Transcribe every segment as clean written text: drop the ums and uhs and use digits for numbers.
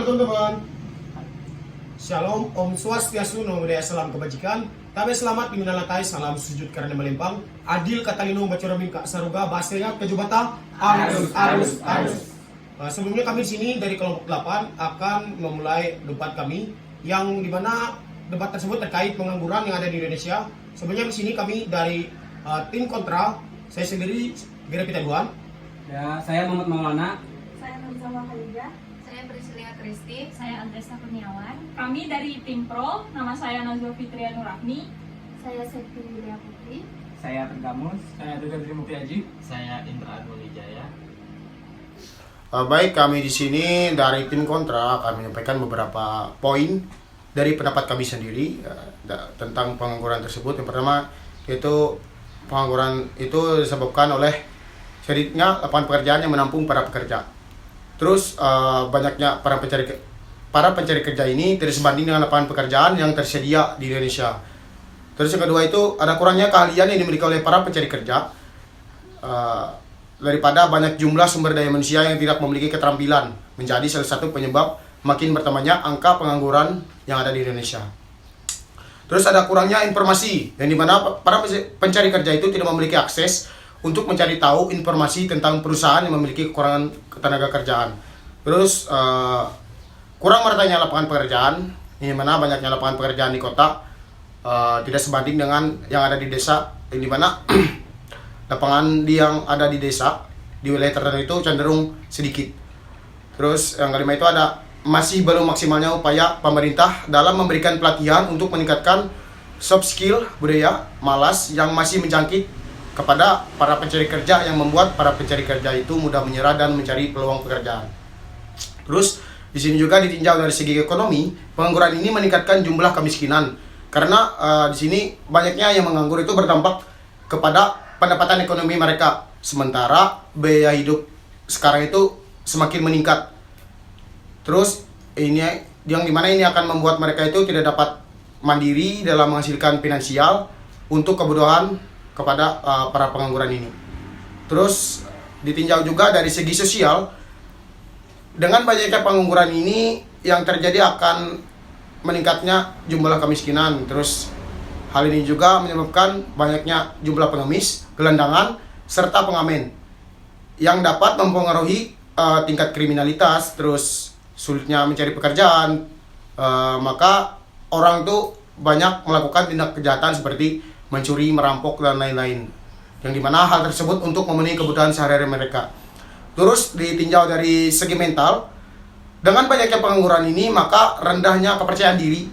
Halo teman-teman. Shalom, Om Swastiastu, Namo Buddhaya, salam kebajikan. Tabe selamat minalatai, salam sujud karena melempang. Adil katalino bacora bingka saruga bahasanya kejubata arus. Sebelumnya kami di sini dari kelompok 8 akan memulai debat kami yang dimana debat tersebut terkait pengangguran yang ada di Indonesia. Sebenarnya di sini kami dari tim kontra. Saya sendiri Gera Pitaduan. Ya, saya Muhammad Maulana. Saya Nurjama Khalida. Saya Priscilia Kristi. Saya Andresa Kurniawan. Kami dari tim Pro, nama saya Nazwa Fitria Nurahmi. Saya Septi Widya Putri. Saya Tergamus. Saya Tegar Trimukti Aji. Saya Indra Adwilijaya. Baik, kami di sini dari tim kontra kami menyampaikan beberapa poin dari pendapat kami sendiri tentang pengangguran tersebut. Yang pertama itu pengangguran itu disebabkan oleh sedikitnya lapangan pekerjaan yang menampung para pekerja. Terus banyaknya para pencari kerja ini tidak sebanding dengan lapangan pekerjaan yang tersedia di Indonesia. Terus yang kedua itu ada kurangnya keahlian yang dimiliki oleh para pencari kerja daripada banyak jumlah sumber daya manusia yang tidak memiliki keterampilan, menjadi salah satu penyebab makin bertambahnya angka pengangguran yang ada di Indonesia. Terus ada kurangnya informasi, yang dimana para pencari kerja itu tidak memiliki akses untuk mencari tahu informasi tentang perusahaan yang memiliki kekurangan tenaga kerjaan. Terus kurang meratanya lapangan pekerjaan, yang mana banyaknya lapangan pekerjaan di kota tidak sebanding dengan yang ada di desa, yang dimana lapangan yang ada di desa di wilayah tertentu itu cenderung sedikit. Terus yang kelima itu ada masih belum maksimalnya upaya pemerintah dalam memberikan pelatihan untuk meningkatkan soft skill budaya malas yang masih menjangkit kepada para pencari kerja, yang membuat para pencari kerja itu mudah menyerah dan mencari peluang pekerjaan. Terus di sini juga ditinjau dari segi ekonomi, pengangguran ini meningkatkan jumlah kemiskinan karena di sini banyaknya yang menganggur itu berdampak kepada pendapatan ekonomi mereka, sementara biaya hidup sekarang itu semakin meningkat. Terus ini yang dimana ini akan membuat mereka itu tidak dapat mandiri dalam menghasilkan finansial untuk kebutuhan kepada para pengangguran ini. Terus ditinjau juga dari segi sosial, dengan banyaknya pengangguran ini yang terjadi akan meningkatnya jumlah kemiskinan. Terus hal ini juga menyebabkan banyaknya jumlah pengemis, gelandangan, serta pengamen yang dapat mempengaruhi tingkat kriminalitas. Terus sulitnya mencari pekerjaan, maka orang tuh banyak melakukan tindak kejahatan seperti mencuri, merampok, dan lain-lain, yang dimana hal tersebut untuk memenuhi kebutuhan sehari-hari mereka. Terus ditinjau dari segi mental, dengan banyaknya pengangguran ini maka rendahnya kepercayaan diri,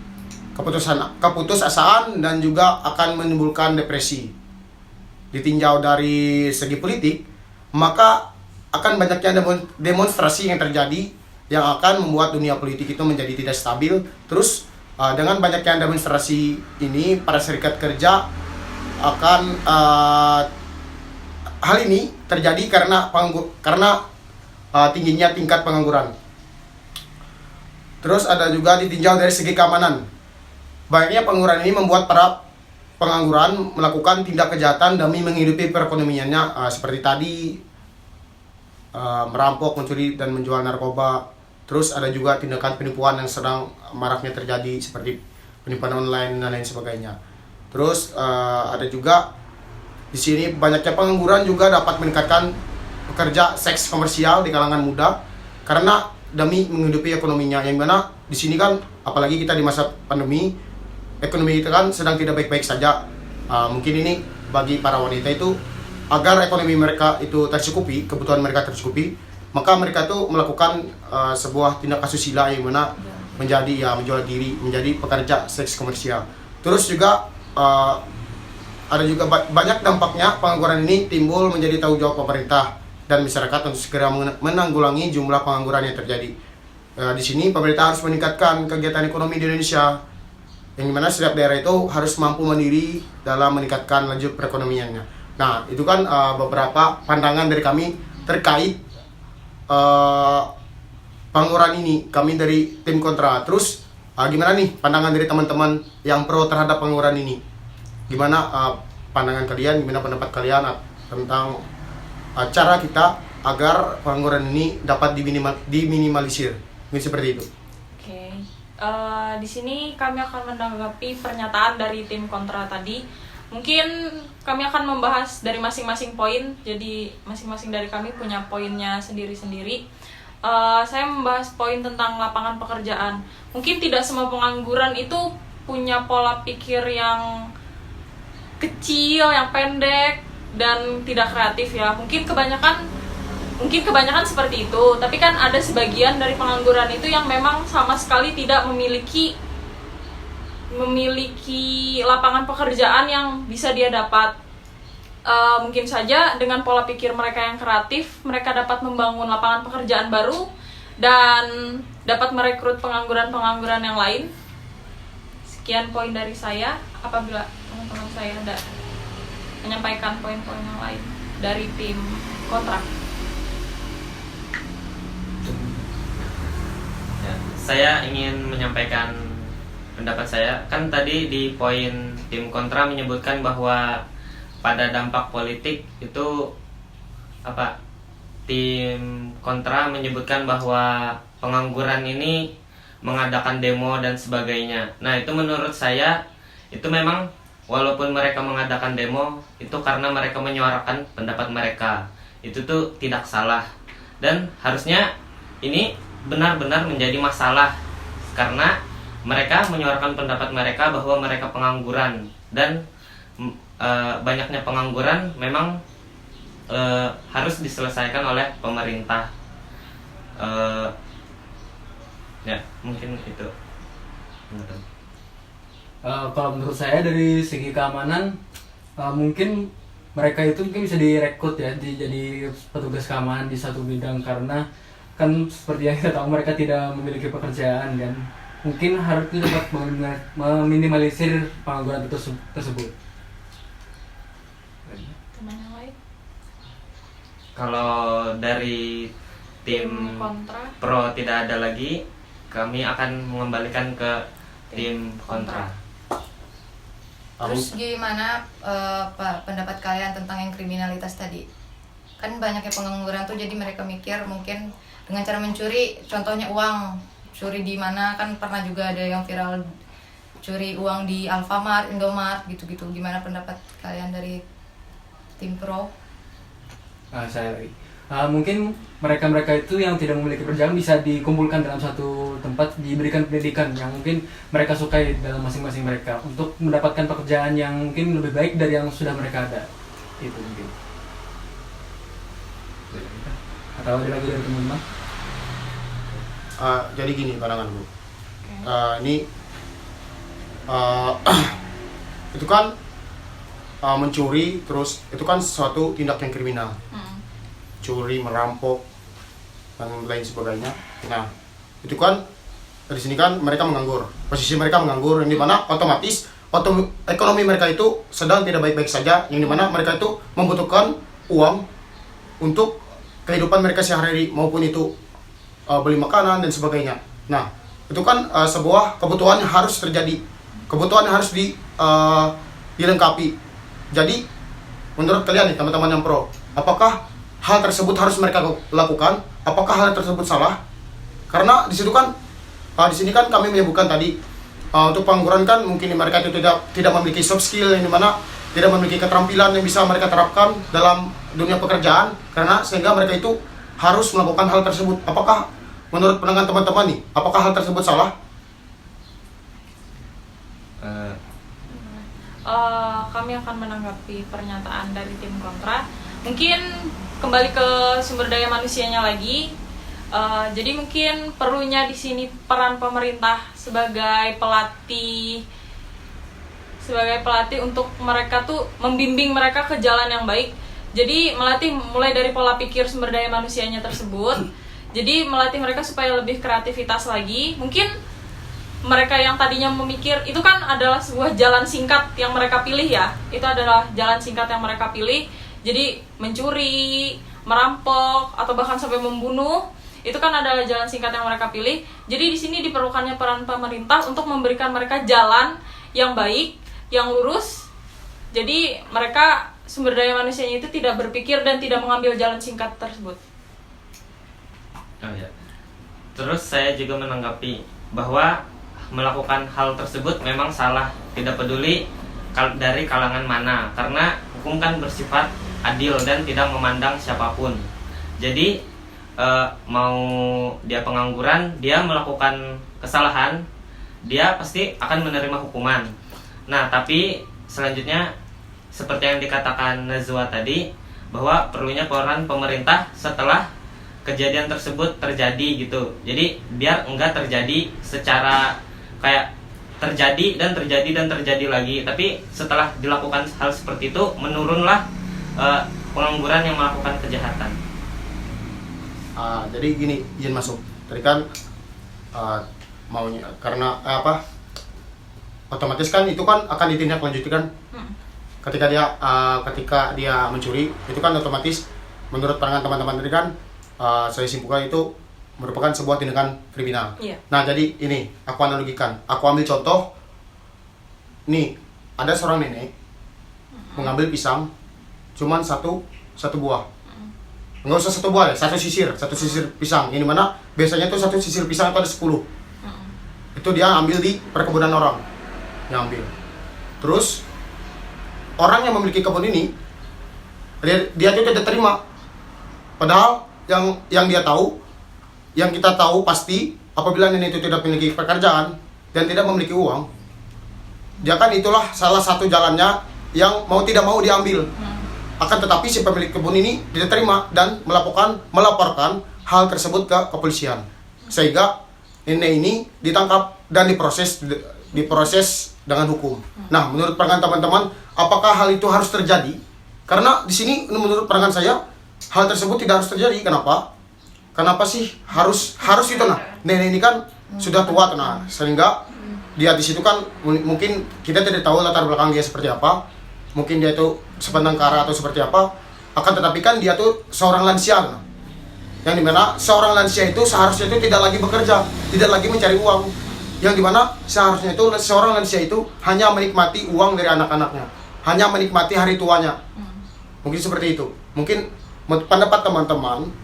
keputusasaan, dan juga akan menimbulkan depresi. Ditinjau dari segi politik, maka akan banyaknya demonstrasi yang terjadi yang akan membuat dunia politik itu menjadi tidak stabil. Terus dengan banyaknya demonstrasi ini, para serikat kerja akan hal ini terjadi karena tingginya tingkat pengangguran. Terus ada juga ditinjau dari segi keamanan. Banyaknya pengangguran ini membuat para pengangguran melakukan tindak kejahatan demi menghidupi perekonomiannya, seperti tadi merampok, mencuri, dan menjual narkoba. Terus ada juga tindakan penipuan yang sedang maraknya terjadi seperti penipuan online dan lain sebagainya. Terus ada juga di sini banyaknya pengangguran juga dapat meningkatkan pekerja seks komersial di kalangan muda karena demi menghidupi ekonominya. Yang mana di sini kan apalagi kita di masa pandemi, ekonomi kita kan sedang tidak baik-baik saja. Mungkin ini bagi para wanita itu agar ekonomi mereka itu tercukupi, kebutuhan mereka tercukupi, maka mereka tuh melakukan sebuah tindak asusila yang mana menjadi menjual diri, menjadi pekerja seks komersial. Terus juga ada juga banyak dampaknya pengangguran ini timbul menjadi tanggung jawab pemerintah dan masyarakat untuk segera menanggulangi jumlah pengangguran yang terjadi. Di sini pemerintah harus meningkatkan kegiatan ekonomi di Indonesia, yang dimana setiap daerah itu harus mampu mandiri dalam meningkatkan laju perekonomiannya. Nah, itu kan beberapa pandangan dari kami terkait pengangguran ini, kami dari tim kontra. Terus gimana nih pandangan dari teman-teman yang pro terhadap pengangguran ini? Gimana pandangan kalian, gimana pendapat kalian tentang cara kita agar pengangguran ini dapat diminimalisir? Mungkin seperti itu. Di sini kami akan menanggapi pernyataan dari tim kontra tadi. Mungkin kami akan membahas dari masing-masing poin. Jadi masing-masing dari kami punya poinnya sendiri-sendiri. Saya membahas poin tentang lapangan pekerjaan. Mungkin tidak semua pengangguran itu punya pola pikir yang kecil, yang pendek dan tidak kreatif ya. Mungkin kebanyakan seperti itu. Tapi kan ada sebagian dari pengangguran itu yang memang sama sekali tidak memiliki lapangan pekerjaan yang bisa dia dapat. Mungkin saja dengan pola pikir mereka yang kreatif, mereka dapat membangun lapangan pekerjaan baru dan dapat merekrut pengangguran-pengangguran yang lain. Sekian poin dari saya. Apabila teman-teman saya ada menyampaikan poin-poin yang lain dari tim kontrak. Ya, saya ingin menyampaikan pendapat saya. Kan tadi di poin tim kontra menyebutkan bahwa pada dampak politik itu tim kontra menyebutkan bahwa pengangguran ini mengadakan demo dan sebagainya. Nah, itu menurut saya itu memang walaupun mereka mengadakan demo itu karena mereka menyuarakan pendapat mereka. Itu tuh tidak salah. Dan harusnya ini benar-benar menjadi masalah karena mereka menyuarakan pendapat mereka bahwa mereka pengangguran dan banyaknya pengangguran memang harus diselesaikan oleh pemerintah. Ya, mungkin itu. Kalau menurut saya dari segi keamanan, mungkin mereka itu mungkin bisa direkrut ya jadi petugas keamanan di satu bidang, karena kan seperti yang kita tahu mereka tidak memiliki pekerjaan kan. Mungkin harus dapat meminimalisir pengangguran tersebut. Teman yang lain? Kalau dari tim kontra. pro tidak ada lagi, kami akan mengembalikan ke tim kontra. Terus gimana Pak, pendapat kalian tentang yang kriminalitas tadi? Kan banyaknya pengangguran tuh, jadi mereka mikir mungkin dengan cara mencuri, contohnya uang, curi di mana, kan pernah juga ada yang viral curi uang di Alfamart, Indomart gitu-gitu. Gimana pendapat kalian dari tim pro? Saya lagi. Mungkin mereka itu yang tidak memiliki pekerjaan bisa dikumpulkan dalam satu tempat, diberikan pendidikan yang mungkin mereka sukai dalam masing-masing mereka untuk mendapatkan pekerjaan yang mungkin lebih baik dari yang sudah mereka ada. Itu mungkin. Atau ada lagi dari teman-teman? Jadi gini pandangan Bu. Ini itu kan mencuri, terus itu kan suatu tindak yang kriminal. Curi, merampok, dan lain sebagainya. Nah, itu kan dari sini kan mereka menganggur. Posisi mereka menganggur, yang dimana otomatis ekonomi mereka itu sedang tidak baik-baik saja, yang dimana mereka itu membutuhkan uang untuk kehidupan mereka sehari-hari, maupun itu beli makanan dan sebagainya. Nah, itu kan sebuah kebutuhan yang harus terjadi, kebutuhan yang harus dilengkapi. Jadi, menurut kalian nih teman-teman yang pro, apakah hal tersebut harus mereka lakukan? Apakah hal tersebut salah? Karena di situ kan, di sini kan kami menyebutkan tadi untuk pengangguran kan mungkin mereka itu tidak memiliki soft skill, yang dimana tidak memiliki keterampilan yang bisa mereka terapkan dalam dunia pekerjaan, karena sehingga mereka itu harus melakukan hal tersebut. Apakah menurut pandangan teman-teman nih, apakah hal tersebut salah? Kami akan menanggapi pernyataan dari tim kontra. Mungkin kembali ke sumber daya manusianya lagi. Jadi mungkin perlunya di sini peran pemerintah sebagai pelatih untuk mereka tuh membimbing mereka ke jalan yang baik. Jadi melatih mulai dari pola pikir sumber daya manusianya tersebut. Jadi melatih mereka supaya lebih kreativitas lagi. Mungkin mereka yang tadinya memikir itu kan adalah sebuah jalan singkat yang mereka pilih ya. Itu adalah jalan singkat yang mereka pilih. Jadi mencuri, merampok, atau bahkan sampai membunuh, itu kan adalah jalan singkat yang mereka pilih. Jadi di sini diperlukannya peran pemerintah untuk memberikan mereka jalan yang baik, yang lurus. Jadi mereka sumber daya manusianya itu tidak berpikir dan tidak mengambil jalan singkat tersebut. Oh ya. Terus saya juga menanggapi bahwa melakukan hal tersebut memang salah, tidak peduli dari kalangan mana, karena hukum kan bersifat adil dan tidak memandang siapapun. Jadi mau dia pengangguran, dia melakukan kesalahan, dia pasti akan menerima hukuman. Nah, tapi selanjutnya seperti yang dikatakan Nazwa tadi, bahwa perlunya peran pemerintah setelah kejadian tersebut terjadi gitu. Jadi biar enggak terjadi secara kayak terjadi dan terjadi dan terjadi lagi, tapi setelah dilakukan hal seperti itu menurunlah pengangguran yang melakukan kejahatan. Jadi gini, izin masuk. Tadi kan maunya karena otomatis kan itu kan akan ditindaklanjuti kan. Ketika dia mencuri, itu kan otomatis menurut pandangan teman-teman tadi kan saya simpulkan itu merupakan sebuah tindakan kriminal. Iya. Nah, jadi ini aku analogikan. Aku ambil contoh. Nih, ada seorang nenek mengambil pisang cuman satu buah. Enggak usah satu buah ya, satu sisir pisang. Ini mana biasanya tuh satu sisir pisang itu ada 10. Itu dia ambil di perkebunan orang. Yang ambil. Terus orang yang memiliki kebun ini dia tuh tidak terima. Padahal yang dia tahu, yang kita tahu pasti apabila nenek itu tidak memiliki pekerjaan dan tidak memiliki uang, dia kan itulah salah satu jalannya yang mau tidak mau diambil. Akan tetapi si pemilik kebun ini tidak terima dan melaporkan hal tersebut ke kepolisian, sehingga nenek ini ditangkap dan diproses dengan hukum. Nah, menurut pandangan teman-teman, apakah hal itu harus terjadi? Karena di sini menurut pandangan saya hal tersebut tidak harus terjadi. Kenapa sih harus itu? Nah, nenek ini kan sudah tua, nah, sehingga dia di situ kan mungkin kita tidak tahu latar belakang dia seperti apa. Mungkin dia itu sependang kara atau seperti apa. Akan tetapi kan dia tuh seorang lansia, nah, yang dimana seorang lansia itu seharusnya itu tidak lagi bekerja, tidak lagi mencari uang. Yang dimana seharusnya itu seorang lansia itu hanya menikmati uang dari anak-anaknya, hanya menikmati hari tuanya. Mungkin seperti itu. Mungkin pendapat teman-teman,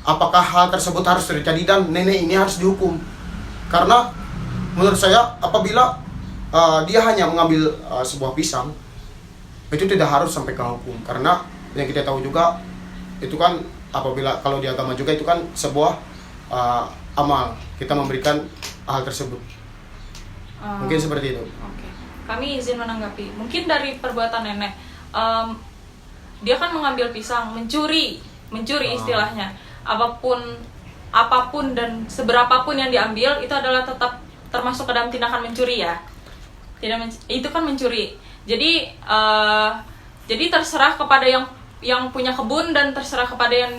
apakah hal tersebut harus terjadi dan nenek ini harus dihukum? Karena menurut saya apabila dia hanya mengambil sebuah pisang, itu tidak harus sampai ke hukum. Karena yang kita tahu juga itu kan apabila kalau di agama juga itu kan sebuah amal, kita memberikan hal tersebut. Mungkin seperti itu. Oke. Kami izin menanggapi. Mungkin dari perbuatan nenek, dia kan mengambil pisang, mencuri istilahnya. Apapun dan seberapapun yang diambil itu adalah tetap termasuk ke dalam tindakan mencuri ya. Itu kan mencuri. Jadi terserah kepada yang punya kebun dan terserah kepada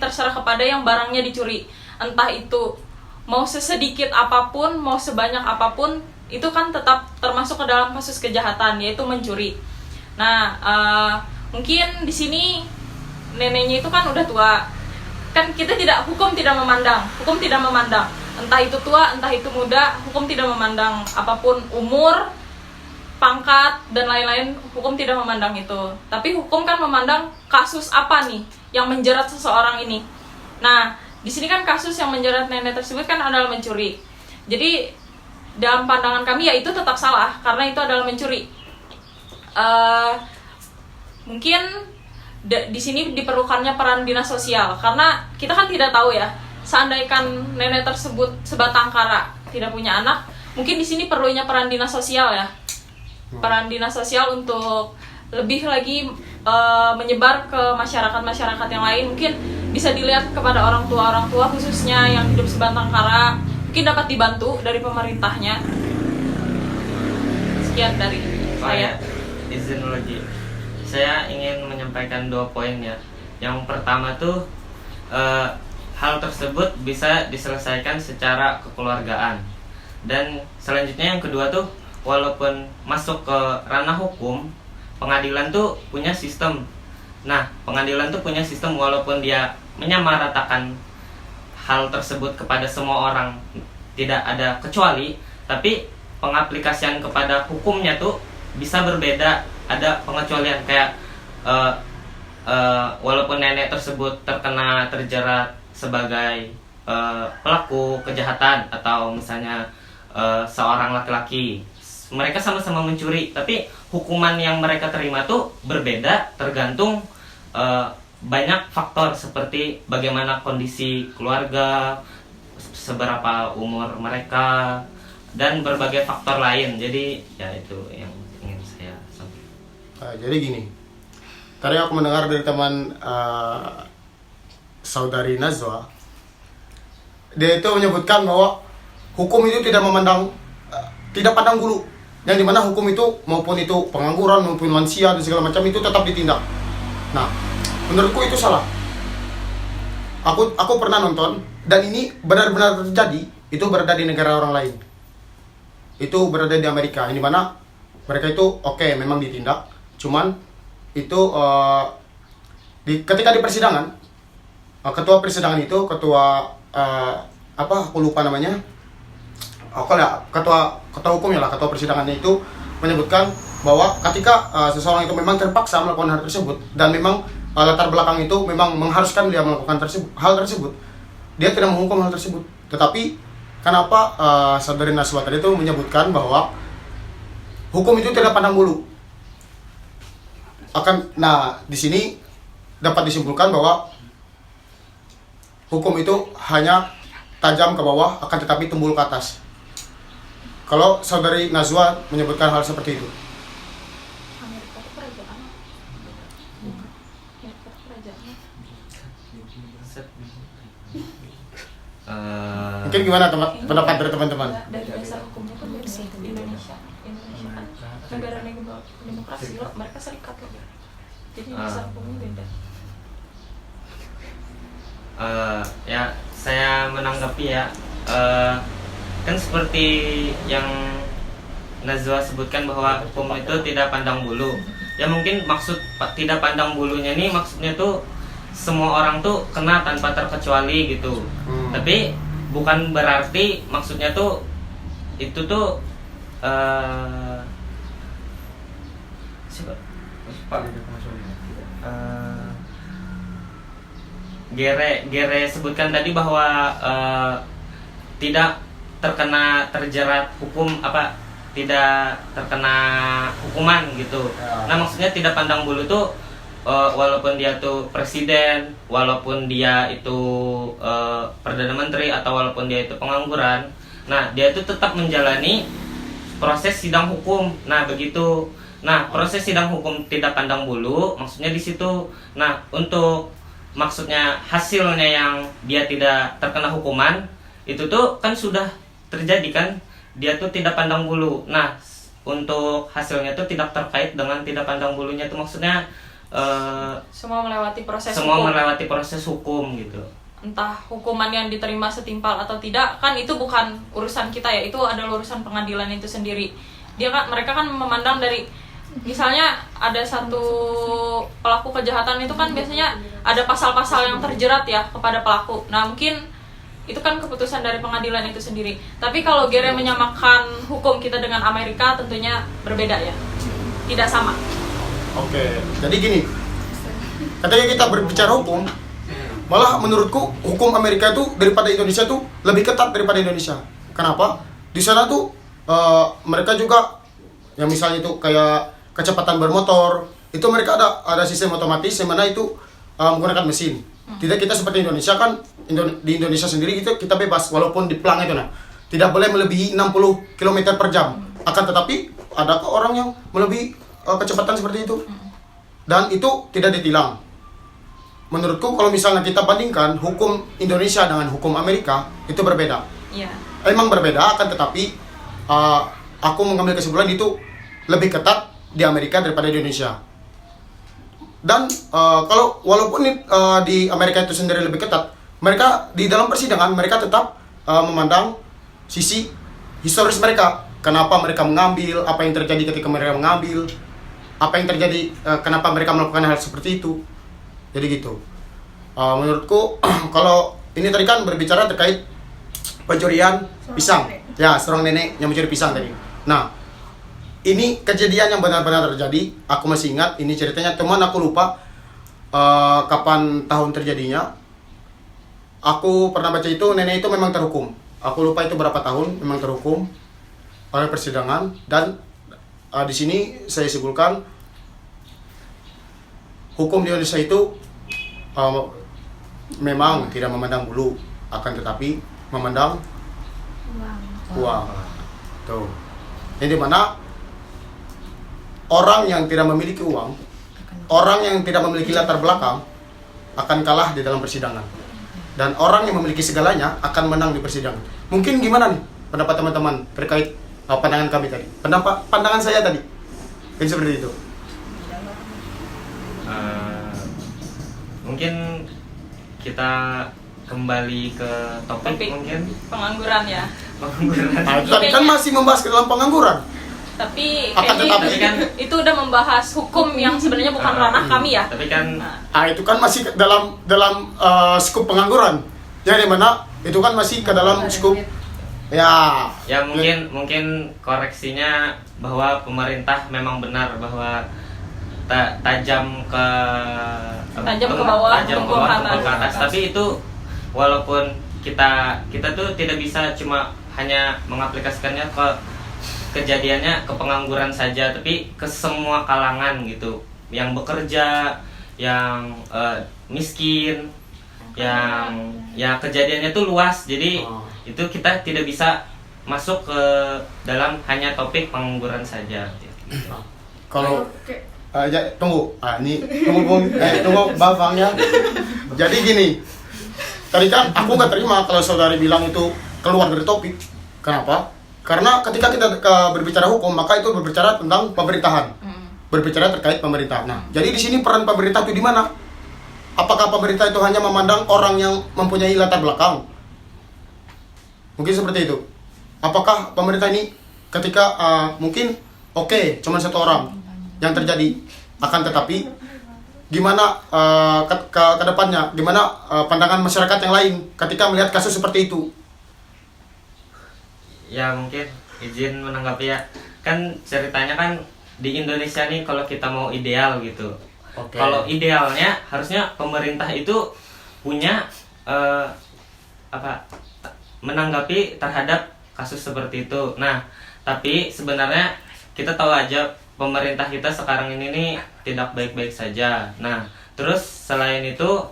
terserah kepada yang barangnya dicuri. Entah itu mau sesedikit apapun, mau sebanyak apapun, itu kan tetap termasuk ke dalam kasus kejahatan, yaitu mencuri. Nah, mungkin di sini neneknya itu kan udah tua. Kan hukum tidak memandang. Entah itu tua, entah itu muda, hukum tidak memandang apapun umur, pangkat dan lain-lain, hukum tidak memandang itu. Tapi hukum kan memandang kasus apa nih yang menjerat seseorang ini. Nah, di sini kan kasus yang menjerat nenek tersebut kan adalah mencuri. Jadi dalam pandangan kami ya itu tetap salah karena itu adalah mencuri. Mungkin di sini diperlukannya peran dinas sosial karena kita kan tidak tahu ya. Seandainya nenek tersebut sebatang kara tidak punya anak, mungkin di sini perlunya peran dinas sosial ya. Peran dinas sosial untuk lebih lagi menyebar ke masyarakat yang lain. Mungkin bisa dilihat kepada orang tua khususnya yang hidup sebatang kara, mungkin dapat dibantu dari pemerintahnya. Sekian dari saya. Izin lagi, saya ingin menyampaikan 2 poin ya. Yang pertama tuh hal tersebut bisa diselesaikan secara kekeluargaan, dan selanjutnya yang kedua tuh walaupun masuk ke ranah hukum, pengadilan tuh punya sistem. Nah, pengadilan tuh punya sistem walaupun dia menyamaratakan hal tersebut kepada semua orang, tidak ada kecuali, tapi pengaplikasian kepada hukumnya tuh bisa berbeda, ada pengecualian kayak walaupun nenek tersebut terjerat sebagai pelaku kejahatan atau misalnya seorang laki-laki. Mereka sama-sama mencuri, tapi hukuman yang mereka terima tuh berbeda tergantung banyak faktor seperti bagaimana kondisi keluarga, seberapa umur mereka, dan berbagai faktor lain. Jadi ya itu yang ingin saya sampaikan. Jadi gini, tadi aku mendengar dari teman saudari Nazwa, dia itu menyebutkan bahwa hukum itu tidak memandang, tidak pandang bulu, yang dimana hukum itu maupun itu pengangguran maupun lansia dan segala macam itu tetap ditindak. Nah, menurutku itu salah. Aku pernah nonton dan ini benar-benar terjadi. Itu berada di negara orang lain. Itu berada di Amerika, yang dimana mereka itu oke, memang ditindak, cuman itu ketika di persidangan, ketua persidangan itu aku lupa namanya, ketua hukumnya lah, ketua persidangannya itu menyebutkan bahwa ketika seseorang itu memang terpaksa melakukan hal tersebut dan memang latar belakang itu memang mengharuskan dia melakukan hal tersebut, dia tidak menghukum hal tersebut. Tetapi kenapa saudari Naswa tadi itu menyebutkan bahwa hukum itu tidak pandang bulu? Nah, di sini dapat disimpulkan bahwa hukum itu hanya tajam ke bawah, akan tetapi tumbul ke atas. Kalau saudari Nazwa menyebutkan hal seperti itu. Amerika itu kerajaan. Amerika itu kerajaan. Mungkin gimana pendapat dari teman-teman? Dari dasar hukumnya kan beda. Indonesia kan negara demokrasi, mereka serikat loh. Jadi dasar hukumnya beda. Ya, saya menanggapi ya. Kan seperti yang Nazwa sebutkan bahwa hukum itu tidak pandang bulu. Ya mungkin maksud tidak pandang bulunya nih maksudnya tuh semua orang tuh kena tanpa terkecuali gitu. Tapi bukan berarti maksudnya tuh itu tuh Gere sebutkan tadi bahwa tidak terjerat hukum, tidak terkena hukuman gitu. Nah maksudnya tidak pandang bulu tuh walaupun dia tuh presiden, walaupun dia itu perdana menteri, atau walaupun dia itu pengangguran, nah dia itu tetap menjalani proses sidang hukum. Nah begitu. Nah proses sidang hukum tidak pandang bulu maksudnya di situ. Nah untuk maksudnya hasilnya yang dia tidak terkena hukuman itu tuh kan sudah terjadi kan, dia tuh tidak pandang bulu. Nah untuk hasilnya tuh tidak terkait dengan tidak pandang bulunya tuh maksudnya semua melewati proses hukum gitu. Entah hukuman yang diterima setimpal atau tidak, kan itu bukan urusan kita ya, itu adalah urusan pengadilan itu sendiri. Mereka kan memandang dari, misalnya ada satu pelaku kejahatan itu kan biasanya ada pasal-pasal yang terjerat ya kepada pelaku. Nah mungkin itu kan keputusan dari pengadilan itu sendiri. Tapi kalau Gere menyamakan hukum kita dengan Amerika tentunya berbeda ya, tidak sama. Oke, jadi gini, ketika kita berbicara hukum, malah menurutku hukum Amerika itu daripada Indonesia tuh lebih ketat daripada Indonesia. Kenapa? Di sana tuh mereka juga, yang misalnya itu kayak kecepatan bermotor, itu mereka ada sistem otomatis yang mana itu menggunakan mesin. Tidak kita seperti Indonesia kan, di Indonesia sendiri itu kita bebas walaupun di pelang itu tidak boleh melebihi 60 km per jam. Akan tetapi ada orang yang melebihi kecepatan seperti itu dan itu tidak ditilang. Menurutku kalau misalnya kita bandingkan hukum Indonesia dengan hukum Amerika itu berbeda. Iya. Emang berbeda, akan tetapi aku mengambil kesimpulan itu lebih ketat di Amerika daripada di Indonesia. Dan kalau walaupun di Amerika itu sendiri lebih ketat, mereka di dalam persidangan mereka tetap memandang sisi historis mereka. Kenapa mereka mengambil, apa yang terjadi ketika mereka mengambil, apa yang terjadi, kenapa mereka melakukan hal seperti itu. Jadi gitu. Menurutku kalau ini tadi kan berbicara terkait pencurian pisang. Ya, seorang nenek yang mencuri pisang tadi. Nah, ini kejadian yang benar-benar terjadi. Aku masih ingat ini ceritanya, teman aku lupa kapan tahun terjadinya. Aku pernah baca itu nenek itu memang terhukum. Aku lupa itu berapa tahun, memang terhukum. oleh persidangan. Dan di sini saya simpulkan hukum di Indonesia itu memang tidak memandang bulu, akan tetapi memandang uang. Tuh. Yang dimana orang yang tidak memiliki uang, orang yang tidak memiliki latar belakang akan kalah di dalam persidangan. Dan orang yang memiliki segalanya akan menang di persidangan. Mungkin gimana nih pendapat teman-teman terkait pandangan kami tadi? Pandangan saya tadi. Kan seperti itu. Mungkin kita kembali ke topik mungkin pengangguran ya. pengangguran. Nah, tadi kan masih membahas ke dalam pengangguran. Tapi Akan kayaknya tetapi kan itu udah membahas hukum yang sebenarnya bukan ranah kami ya. Tapi kan Itu kan masih dalam skup pengangguran. Yang dimana itu kan masih ke dalam skup ya. ya mungkin koreksinya bahwa pemerintah memang benar bahwa tajam ke bawah, tajam ke tumpul bawah, ke tumpul ke atas. atas. Tapi itu walaupun kita tuh tidak bisa cuma hanya mengaplikasikannya ke kejadiannya ke pengangguran saja, tapi ke semua kalangan gitu, yang bekerja, yang miskin, yang ya kejadiannya tuh luas. Jadi itu kita tidak bisa masuk ke dalam hanya topik pengangguran saja. Kalau tunggu, tunggu bapaknya. Jadi gini, tadi kan aku nggak terima kalau saudari bilang itu keluar dari topik. Kenapa? Karena ketika kita berbicara hukum, maka itu berbicara tentang pemerintahan, berbicara terkait pemerintah. Nah, jadi di sini peran pemerintah itu di mana? Apakah pemerintah itu hanya memandang orang yang mempunyai latar belakang? Mungkin seperti itu. Apakah pemerintah ini ketika mungkin cuma satu orang yang terjadi, akan tetapi gimana ke depannya, gimana pandangan masyarakat yang lain ketika melihat kasus seperti itu? Ya mungkin izin menanggapi ya, kan ceritanya kan di Indonesia nih kalau kita mau ideal gitu. Kalau idealnya harusnya pemerintah itu punya menanggapi terhadap kasus seperti itu. Nah, tapi sebenarnya kita tahu aja pemerintah kita sekarang ini nih tidak baik-baik saja. Nah, terus selain itu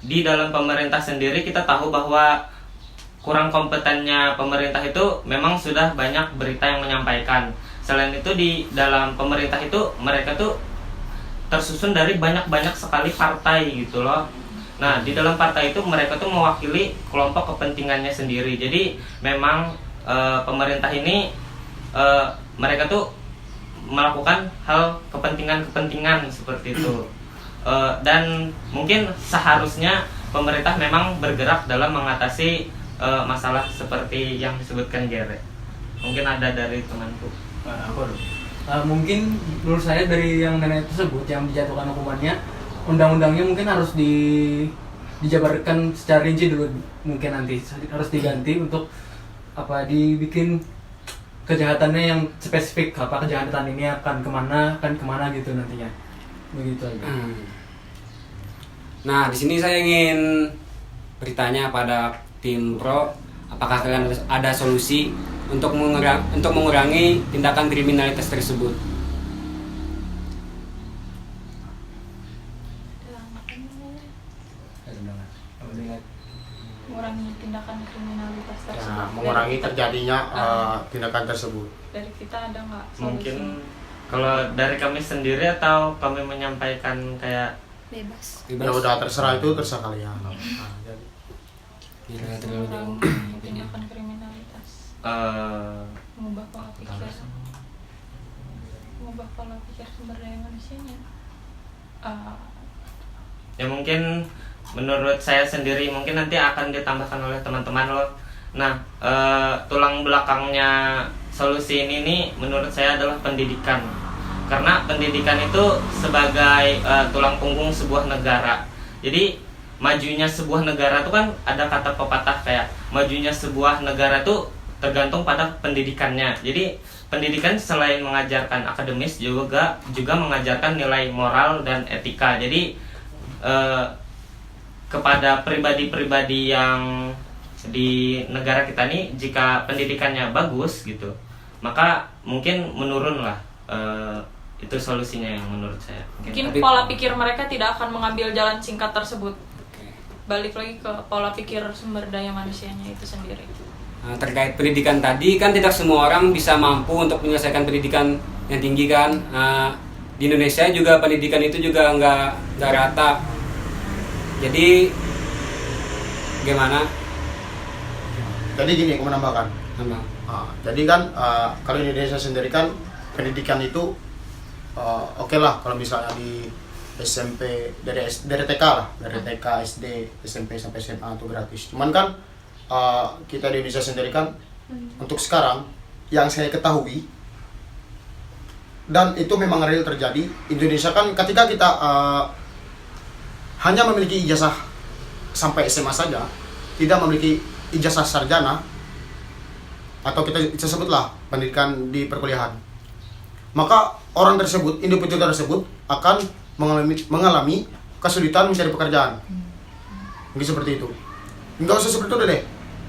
di dalam pemerintah sendiri kita tahu bahwa kurang kompetennya pemerintah itu memang sudah banyak berita yang menyampaikan. Selain itu di dalam pemerintah itu mereka tuh tersusun dari banyak-banyak sekali partai gitu loh. Nah, di dalam partai itu mereka tuh mewakili kelompok kepentingannya sendiri. Jadi memang pemerintah ini mereka tuh melakukan hal kepentingan-kepentingan seperti itu. Dan mungkin seharusnya pemerintah memang bergerak dalam mengatasi masalah seperti yang disebutkan Gere. Mungkin ada dari temanku. Mungkin menurut saya dari yang nenek tersebut yang dijatuhkan hukumannya, undang-undangnya mungkin harus dijabarkan secara rinci dulu, mungkin nanti harus diganti untuk dibikin kejahatannya yang spesifik, kejahatan ini akan kemana gitu nantinya, begitu aja. Nah, di sini saya ingin bertanya pada tim pro, apakah kalian ada solusi untuk mengurangi tindakan kriminalitas tersebut? Mengurangi tindakan kriminalitas tersebut. Mengurangi terjadinya tindakan tersebut. Dari kita ada nggak solusi? Mungkin kalau dari kami sendiri atau kami menyampaikan kayak Bebas. Ya udah terserah kalian. Tidak terlalu jauh. Mengurangi tindakan kriminalitas. Mengubah pola pikir sumber daya manusianya. ya mungkin menurut saya sendiri, mungkin nanti akan ditambahkan oleh teman-teman loh. Nah, tulang belakangnya solusi ini nih menurut saya adalah pendidikan. Karena pendidikan itu sebagai tulang punggung sebuah negara. Jadi majunya sebuah negara itu kan ada kata pepatah kayak majunya sebuah negara itu tergantung pada pendidikannya. Jadi pendidikan selain mengajarkan akademis juga mengajarkan nilai moral dan etika. Jadi kepada pribadi-pribadi yang di negara kita nih, jika pendidikannya bagus gitu, maka mungkin menurun lah. Itu solusinya yang menurut saya. Mungkin Tapi- pola pikir mereka tidak akan mengambil jalan singkat tersebut. Oke. Balik lagi ke pola pikir sumber daya manusianya itu sendiri. Nah, terkait pendidikan tadi kan tidak semua orang bisa mampu untuk menyelesaikan pendidikan yang tinggi kan. Di Indonesia juga pendidikan itu juga nggak rata. Jadi gimana? Jadi gini, aku menambahkan. Nambah. Jadi kan kalau di Indonesia sendiri kan pendidikan itu oke lah kalau misalnya di SMP dari TK lah, dari TK, SD, SMP sampai SMA itu gratis. Cuman kan kita di Indonesia sendiri kan untuk sekarang yang saya ketahui dan itu memang real terjadi, Indonesia kan ketika kita hanya memiliki ijazah sampai SMA saja, tidak memiliki ijazah sarjana atau kita sebutlah pendidikan di perkuliahan, maka orang tersebut, individu tersebut akan mengalami kesulitan mencari pekerjaan. Mungkin seperti itu. Enggak usah seperti itu deh.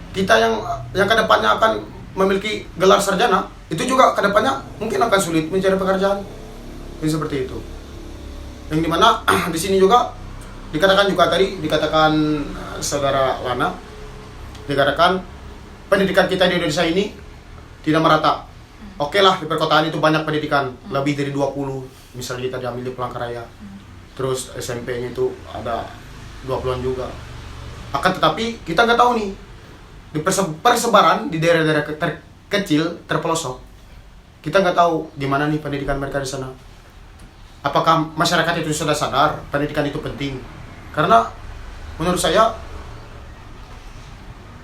Kita yang kedepannya akan memiliki gelar sarjana, itu juga kedepannya mungkin akan sulit mencari pekerjaan. Mungkin seperti itu. Yang dimana di sini juga dikatakan saudara Lana, dikatakan pendidikan kita di Indonesia ini tidak merata. Oke lah, di perkotaan itu banyak pendidikan, lebih dari 20. Misalnya kita diambil di Palangkaraya. Terus SMP-nya itu ada 20-an juga. Akan tetapi kita nggak tahu nih, di persebaran di daerah-daerah kecil, terpelosok, kita nggak tahu gimana nih pendidikan mereka di sana. Apakah masyarakat itu sudah sadar pendidikan itu penting? Karena menurut saya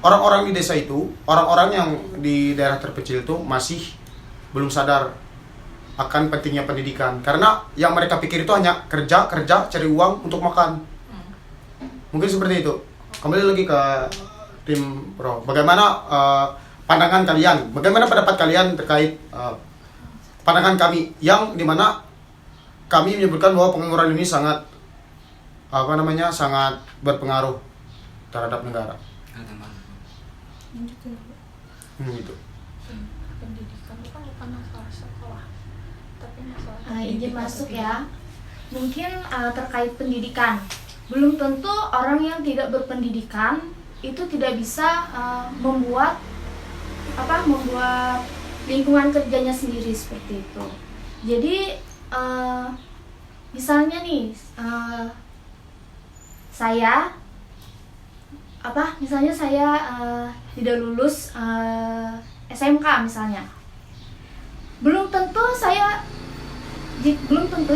orang-orang di desa itu, orang-orang yang di daerah terpencil itu masih belum sadar akan pentingnya pendidikan. Karena yang mereka pikir itu hanya kerja, cari uang untuk makan. Mungkin seperti itu. Kembali lagi ke tim Pro. Bagaimana pandangan kalian? Bagaimana pendapat kalian terkait pandangan kami yang dimana kami menyebutkan bahwa pengangguran ini sangat sangat berpengaruh terhadap negara. Gitu. Pendidikan itu kan bukan masalah sekolah, tapi masalah Izin masuk ya. Mungkin terkait pendidikan, belum tentu orang yang tidak berpendidikan itu tidak bisa membuat lingkungan kerjanya sendiri seperti itu. Jadi misalnya nih saya tidak lulus SMK misalnya, belum tentu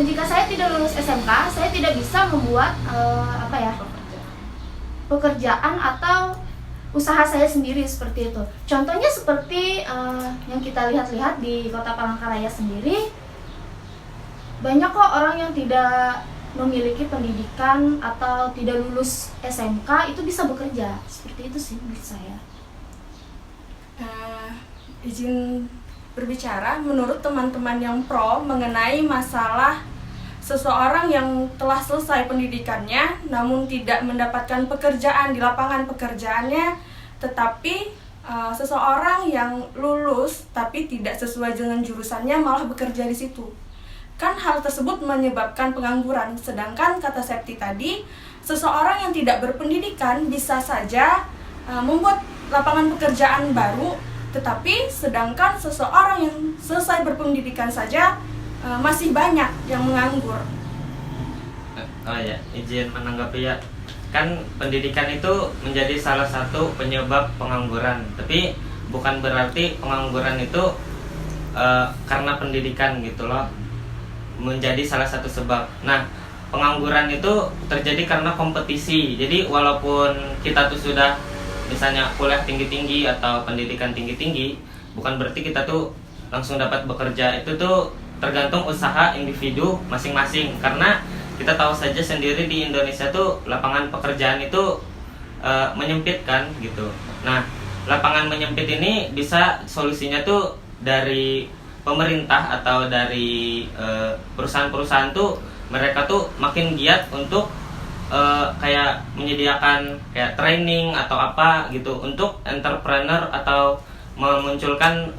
jika saya tidak lulus SMK saya tidak bisa membuat pekerjaan atau usaha saya sendiri seperti itu. Contohnya seperti yang kita lihat-lihat di Kota Palangkaraya sendiri, banyak kok orang yang tidak memiliki pendidikan atau tidak lulus SMK itu bisa bekerja. Seperti itu sih menurut saya. Izin berbicara, menurut teman-teman yang pro mengenai masalah seseorang yang telah selesai pendidikannya namun tidak mendapatkan pekerjaan di lapangan pekerjaannya, tetapi seseorang yang lulus tapi tidak sesuai dengan jurusannya malah bekerja di situ. Kan hal tersebut menyebabkan pengangguran. Sedangkan kata Septi tadi, seseorang yang tidak berpendidikan bisa saja membuat lapangan pekerjaan baru, tetapi sedangkan seseorang yang selesai berpendidikan saja masih banyak yang menganggur. Oh ya, izin menanggapi ya. Kan pendidikan itu menjadi salah satu penyebab pengangguran. Tapi bukan berarti pengangguran itu karena pendidikan gitu loh, menjadi salah satu sebab. Nah, pengangguran itu terjadi karena kompetisi. Jadi walaupun kita tuh sudah misalnya kuliah tinggi-tinggi atau pendidikan tinggi-tinggi, bukan berarti kita tuh langsung dapat bekerja. Itu tuh tergantung usaha individu masing-masing. Karena kita tahu saja sendiri di Indonesia tuh lapangan pekerjaan itu menyempit kan gitu. Nah, lapangan menyempit ini bisa solusinya tuh dari pemerintah atau dari perusahaan-perusahaan tuh, mereka tuh makin giat untuk kayak menyediakan kayak training atau apa gitu untuk entrepreneur atau memunculkan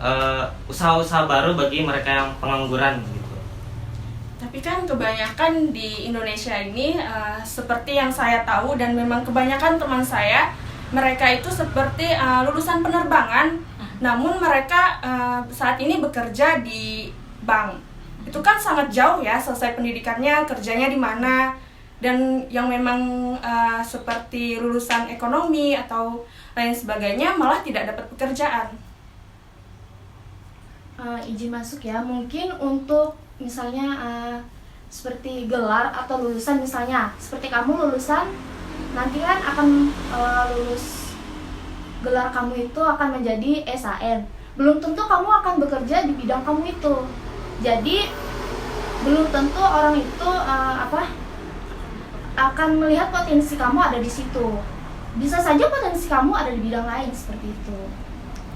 usaha-usaha baru bagi mereka yang pengangguran gitu. Tapi kan kebanyakan di Indonesia ini seperti yang saya tahu dan memang kebanyakan teman saya, mereka itu seperti lulusan penerbangan, namun mereka saat ini bekerja di bank. Itu kan sangat jauh ya, selesai pendidikannya, kerjanya di mana, dan yang memang seperti lulusan ekonomi atau lain sebagainya malah tidak dapat pekerjaan. Izin masuk ya, mungkin untuk misalnya seperti gelar atau lulusan, misalnya seperti kamu lulusan nanti kan akan lulus, gelar kamu itu akan menjadi SAN, belum tentu kamu akan bekerja di bidang kamu itu. Jadi belum tentu orang itu akan melihat potensi kamu ada di situ. Bisa saja potensi kamu ada di bidang lain seperti itu.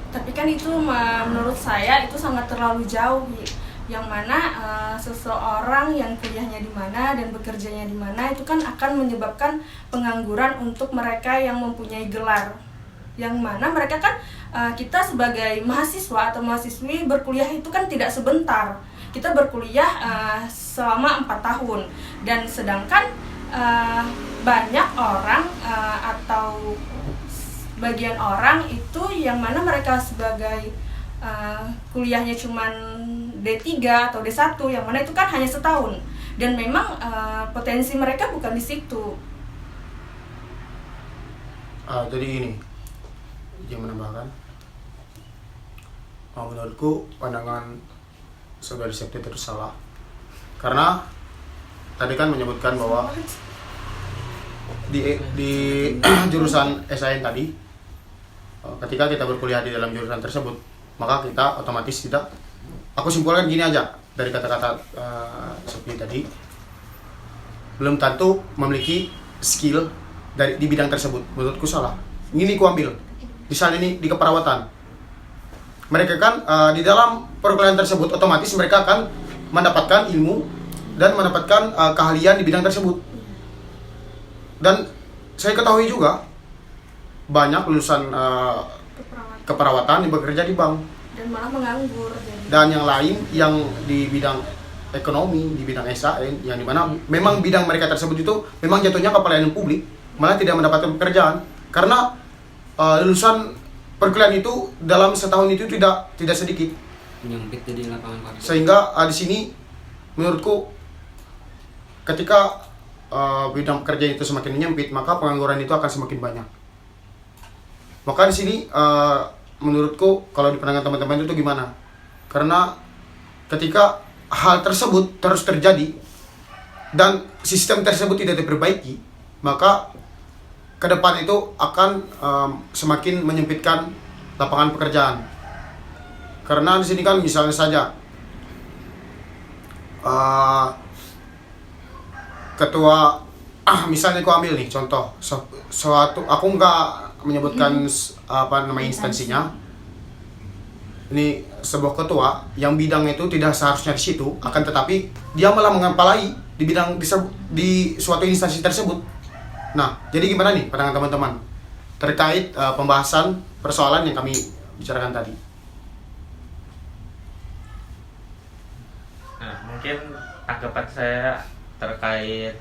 Tapi kan itu menurut saya itu sangat terlalu jauh, yang mana seseorang yang kuliahnya di mana dan bekerjanya di mana itu kan akan menyebabkan pengangguran untuk mereka yang mempunyai gelar, yang mana mereka kan kita sebagai mahasiswa atau mahasiswi berkuliah itu kan tidak sebentar, kita berkuliah selama 4 tahun, dan sedangkan banyak orang atau bagian orang itu yang mana mereka sebagai kuliahnya cuman D3 atau D1, yang mana itu kan hanya setahun, dan memang potensi mereka bukan di situ. Jadi ini yang menambahkan, menurutku pandangan saudari Septi itu salah, karena tadi kan menyebutkan bahwa di jurusan SAN tadi, ketika kita berkuliah di dalam jurusan tersebut, maka kita otomatis tidak, aku simpulkan gini aja dari kata-kata Septi tadi, belum tentu memiliki skill di bidang tersebut. Menurutku salah. Ini ku ambil misalnya ini di keperawatan, mereka kan di dalam perkuliahan tersebut otomatis mereka akan mendapatkan ilmu dan mendapatkan keahlian di bidang tersebut. Dan saya ketahui juga banyak lulusan keperawatan yang bekerja di bank Dan malah menganggur. dan yang lain yang di bidang ekonomi, di bidang SAN, yang dimana memang bidang mereka tersebut itu memang jatuhnya ke pelayanan publik, malah tidak mendapatkan pekerjaan karena lulusan perkuliahan itu dalam setahun itu tidak sedikit, Menyempit jadi lapangan kerja. sehingga di sini menurutku ketika bidang pekerjaan itu semakin menyempit, maka pengangguran itu akan semakin banyak. Maka di sini menurutku kalau di pandangan teman-teman itu gimana? Karena ketika hal tersebut terus terjadi dan sistem tersebut tidak diperbaiki, maka ke depan itu akan semakin menyempitkan lapangan pekerjaan. Karena di sini kan misalnya saja ketua, misalnya aku ambil nih contoh suatu, aku nggak menyebutkan nama instansinya. Ini sebuah ketua yang bidangnya itu tidak seharusnya di situ, akan tetapi dia malah mengepalai di bidang di suatu instansi tersebut. Nah, jadi gimana nih pandangan teman-teman terkait pembahasan persoalan yang kami bicarakan tadi? Nah, mungkin tanggapan saya terkait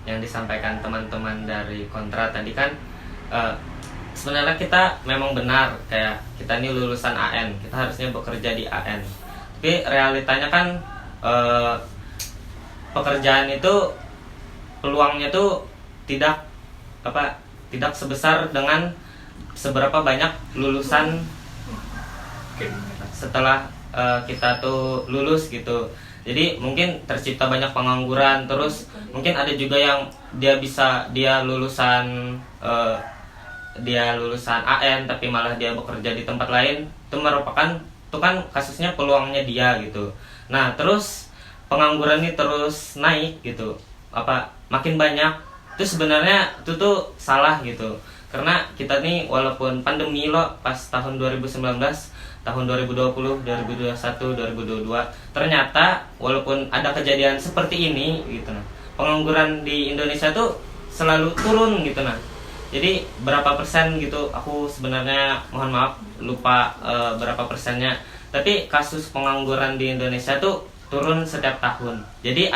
yang disampaikan teman-teman dari kontra tadi kan, sebenarnya kita memang benar, kayak kita ini lulusan AN, kita harusnya bekerja di AN. Tapi realitanya kan pekerjaan itu peluangnya tuh tidak sebesar dengan seberapa banyak lulusan setelah kita tuh lulus gitu. Jadi mungkin tercipta banyak pengangguran, terus mungkin ada juga yang dia lulusan AN tapi malah dia bekerja di tempat lain. Itu kan kasusnya peluangnya dia gitu. Nah, terus pengangguran ini terus naik gitu. Makin banyak. Itu sebenarnya itu tuh salah gitu. Karena kita nih walaupun pandemi loh pas tahun 2019, tahun 2020, 2021, 2022, ternyata walaupun ada kejadian seperti ini gitu nah, pengangguran di Indonesia tuh selalu turun gitu nah. Jadi berapa persen gitu, aku sebenarnya mohon maaf lupa berapa persennya. Tapi kasus pengangguran di Indonesia tuh turun setiap tahun. Jadi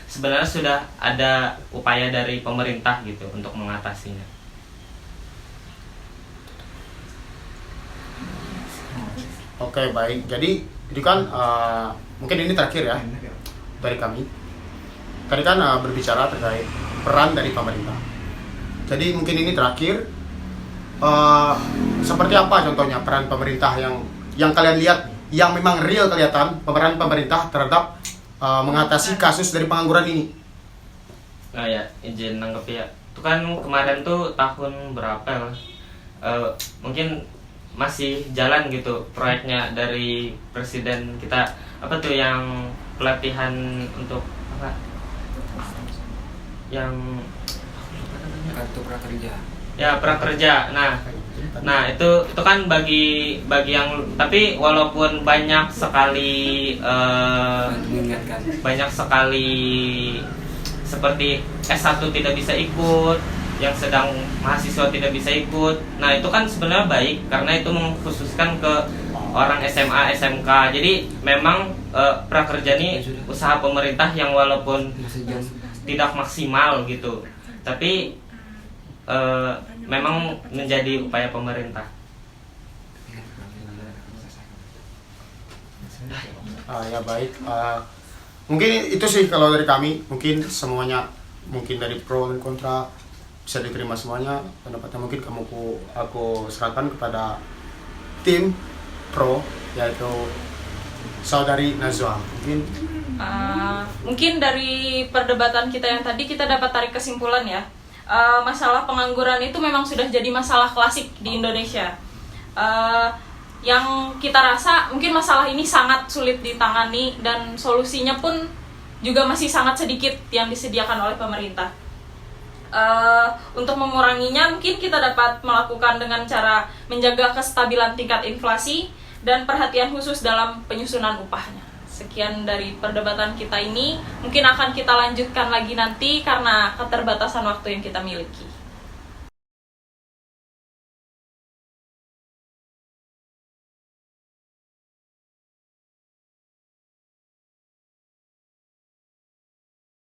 sebenarnya sudah ada upaya dari pemerintah gitu untuk mengatasinya. Oke, baik. Jadi itu kan mungkin ini terakhir ya dari kami. Tadi kan berbicara terkait peran dari pemerintah. Jadi mungkin ini terakhir. Seperti apa contohnya peran pemerintah yang kalian lihat, yang memang real kelihatan peran pemerintah terhadap mengatasi kasus dari pengangguran ini? Nah ya, izin nangkep ya. Itu kan kemarin tuh tahun berapa ya? Mungkin masih jalan gitu proyeknya dari presiden kita, apa tuh yang pelatihan untuk apa? Yang Kartu prakerja. ya prakerja. Nah itu kan bagi yang, tapi walaupun banyak sekali Mengingatkan. banyak sekali seperti S1 tidak bisa ikut, yang sedang mahasiswa tidak bisa ikut. Nah itu kan sebenarnya baik karena itu mengkhususkan ke orang SMA, SMK. Jadi memang prakerja ini usaha pemerintah yang walaupun tidak maksimal gitu, tapi memang menjadi upaya pemerintah. Ya baik. Mungkin itu sih kalau dari kami. Mungkin semuanya, mungkin dari pro dan kontra bisa diterima semuanya pendapatnya. Mungkin aku serahkan kepada tim pro, yaitu saudari Nazwa. Mungkin dari perdebatan kita yang tadi kita dapat tarik kesimpulan ya, masalah pengangguran itu memang sudah jadi masalah klasik di Indonesia. Yang kita rasa mungkin masalah ini sangat sulit ditangani dan solusinya pun juga masih sangat sedikit yang disediakan oleh pemerintah. Untuk menguranginya mungkin kita dapat melakukan dengan cara menjaga kestabilan tingkat inflasi dan perhatian khusus dalam penyusunan upahnya. Sekian dari perdebatan kita ini, mungkin akan kita lanjutkan lagi nanti karena keterbatasan waktu yang kita miliki.